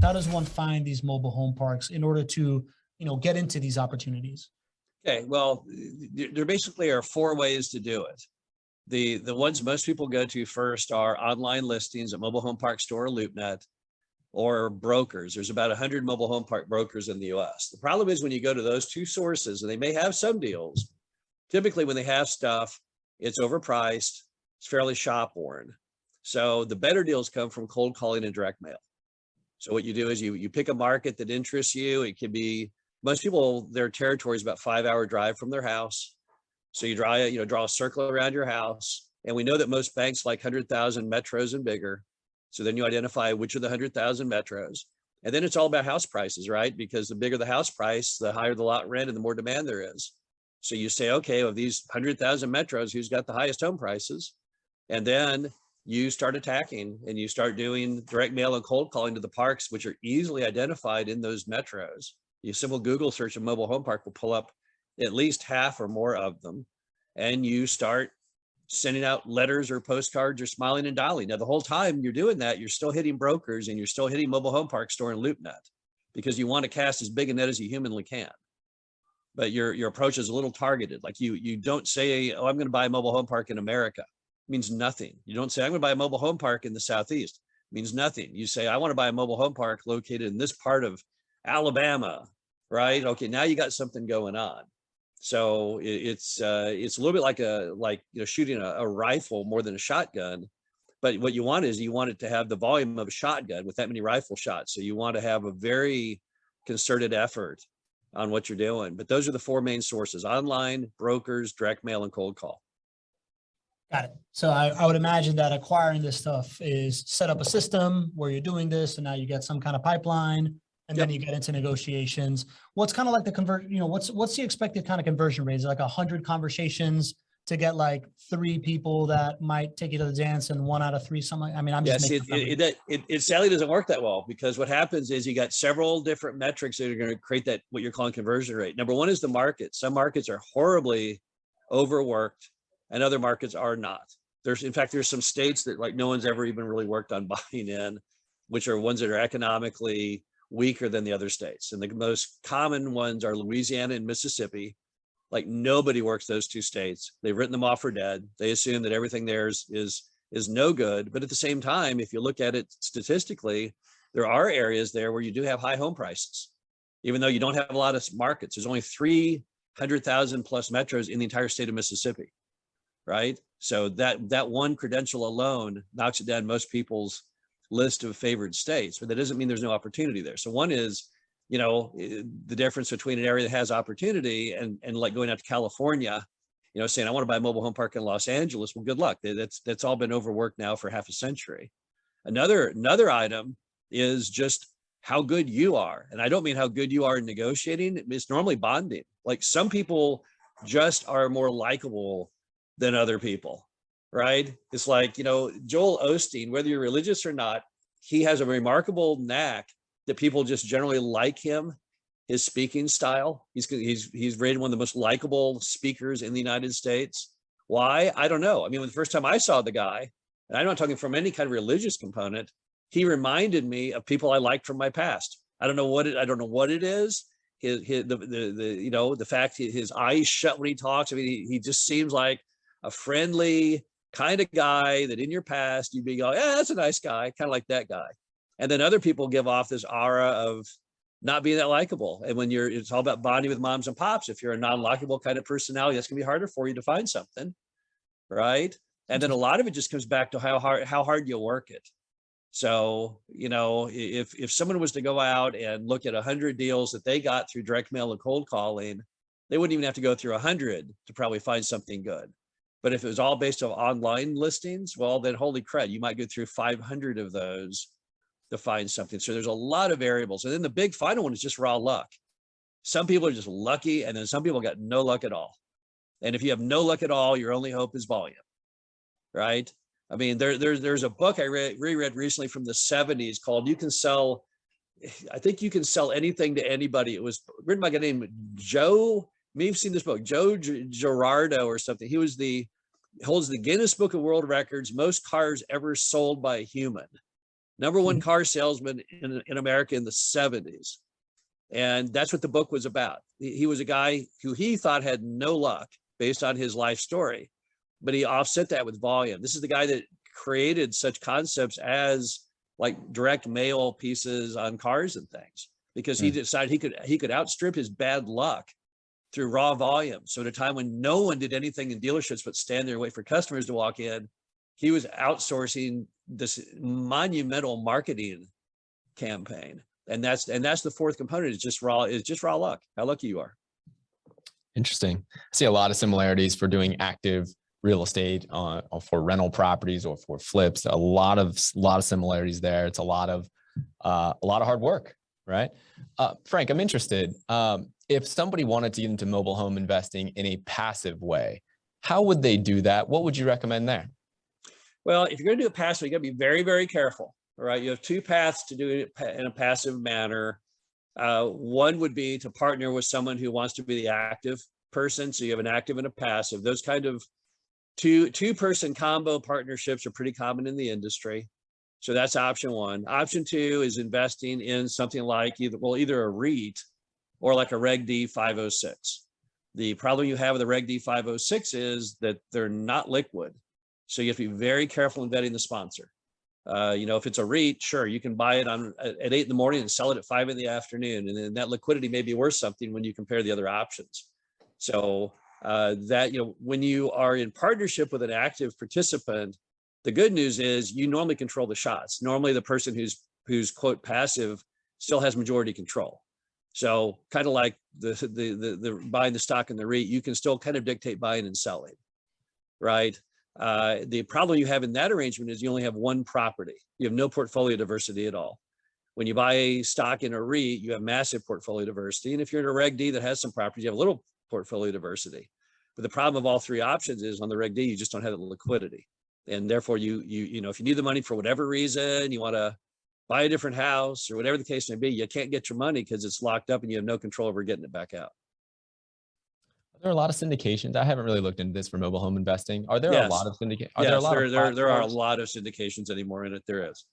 How does one find these mobile home parks in order to, get into these opportunities? Okay, well, there basically are four ways to do it. The ones most people go to first are online listings at Mobile Home Park Store or LoopNet, or brokers. There's about 100 mobile home park brokers in the US. The problem is when you go to those two sources, and they may have some deals, typically when they have stuff, it's overpriced, it's fairly shop worn. So the better deals come from cold calling and direct mail. So what you do is you pick a market that interests you. It can be, most people, their territory is about 5-hour drive from their house. So you draw a circle around your house. And we know that most banks like 100,000 metros and bigger. So then you identify which are the 100,000 metros. And then it's all about house prices, right? Because the bigger the house price, the higher the lot rent and the more demand there is. So you say, okay, of these 100,000 metros, who's got the highest home prices? And then you start attacking and you start doing direct mail and cold calling to the parks, which are easily identified in those metros. You simple Google search a mobile home park will pull up at least half or more of them. And you start sending out letters or postcards or smiling and dialing. Now, the whole time you're doing that, you're still hitting brokers and you're still hitting Mobile Home Park Store and LoopNet, because you want to cast as big a net as you humanly can. But your approach is a little targeted. Like you don't say, oh, I'm going to buy a mobile home park in America. It means nothing. You don't say, I'm going to buy a mobile home park in the Southeast. It means nothing. You say, I want to buy a mobile home park located in this part of Alabama, right? Okay, now you got something going on. So it's a little bit like shooting a rifle more than a shotgun. But what you want is you want it to have the volume of a shotgun with that many rifle shots. So you want to have a very concerted effort on what you're doing. But those are the four main sources: online, brokers, direct mail, and cold call. Got it. So I would imagine that acquiring this stuff is set up a system where you're doing this, and now you get some kind of pipeline, and then you get into negotiations. What's kind of like the what's the expected kind of conversion rate? Is it like 100 conversations to get like 3 people that might take you to the dance, and 1 out of 3, something? I mean, I'm just it sadly doesn't work that well, because what happens is you got several different metrics that are going to create that, what you're calling conversion rate. Number one is the market. Some markets are horribly overworked and other markets are not. In fact, there's some states that like no one's ever even really worked on buying in, which are ones that are economically weaker than the other states. And the most common ones are Louisiana and Mississippi. Like nobody works those two states. They've written them off for dead. They assume that everything there is no good. But at the same time, if you look at it statistically, there are areas there where you do have high home prices, even though you don't have a lot of markets. There's only 300,000 plus metros in the entire state of Mississippi, right? So that one credential alone knocks it down most people's list of favored states, but that doesn't mean there's no opportunity there. So one is, the difference between an area that has opportunity and like going out to California, saying, I want to buy a mobile home park in Los Angeles. Well, good luck. That's all been overworked now for half a century. Another item is just how good you are. And I don't mean how good you are in negotiating. It's normally bonding. Like some people just are more likable than other people, right? It's like, Joel Osteen, whether you're religious or not, he has a remarkable knack that people just generally like him, his speaking style. He's rated one of the most likable speakers in the United States. Why? I don't know. I mean, the first time I saw the guy, and I'm not talking from any kind of religious component, he reminded me of people I liked from my past. I don't know what it is. The fact his eyes shut when he talks. I mean, he just seems like a friendly kind of guy that in your past you'd be going, yeah, that's a nice guy, kind of like that guy. And then other people give off this aura of not being that likable. And when it's all about bonding with moms and pops. If you're a non-likable kind of personality, that's gonna be harder for you to find something, right? And then a lot of it just comes back to how hard you work it. So, if someone was to go out and look at 100 deals that they got through direct mail and cold calling, they wouldn't even have to go through 100 to probably find something good. But if it was all based on online listings, well, then holy crud, you might go through 500 of those to find something. So there's a lot of variables. And then the big final one is just raw luck. Some people are just lucky, and then some people got no luck at all. And if you have no luck at all, your only hope is volume, right? I mean, there's a book I reread recently from the 70s called I think you can sell anything to anybody. It was written by a guy named Joe. Maybe you've seen this book, Joe Girardo or something. He holds the Guinness Book of World Records, most cars ever sold by a human. number one car salesman in America in the 70s. And that's what the book was about. He was a guy who he thought had no luck based on his life story, but he offset that with volume. This is the guy that created such concepts as like direct mail pieces on cars and things, because he decided he could outstrip his bad luck through raw volume. So at a time when no one did anything in dealerships but stand there and wait for customers to walk in, he was outsourcing this monumental marketing campaign. And that's the fourth component, is just raw luck, how lucky you are. Interesting. I see a lot of similarities for doing active real estate for rental properties or for flips. A lot of similarities there. It's a lot of hard work, right? Frank, I'm interested. If somebody wanted to get into mobile home investing in a passive way, how would they do that? What would you recommend there? Well, if you're going to do it passive, you got to be very, very careful. All right, you have two paths to do it in a passive manner. One would be to partner with someone who wants to be the active person. So you have an active and a passive. Those kind of two-person combo partnerships are pretty common in the industry. So that's option one. Option two is investing in something like either a REIT or like a Reg D 506. The problem you have with the Reg D 506 is that they're not liquid. So you have to be very careful in vetting the sponsor. If it's a REIT, sure, you can buy it at 8 in the morning and sell it at 5 in the afternoon. And then that liquidity may be worth something when you compare the other options. So when you are in partnership with an active participant, the good news is you normally control the shots. Normally the person who's quote passive still has majority control. So kind of like the buying the stock in the REIT, you can still kind of dictate buying and selling, right? The problem you have in that arrangement is you only have one property. You have no portfolio diversity at all. When you buy a stock in a REIT, you have massive portfolio diversity. And if you're in a Reg D that has some properties, you have a little portfolio diversity. But the problem of all three options is on the Reg D, you just don't have the liquidity. And therefore if you need the money for whatever reason, you want to buy a different house or whatever the case may be, you can't get your money because it's locked up and you have no control over getting it back out. There are a lot of syndications. I haven't really looked into this for mobile home investing. Are there a lot of syndications? There are a lot of syndications anymore in it. There is.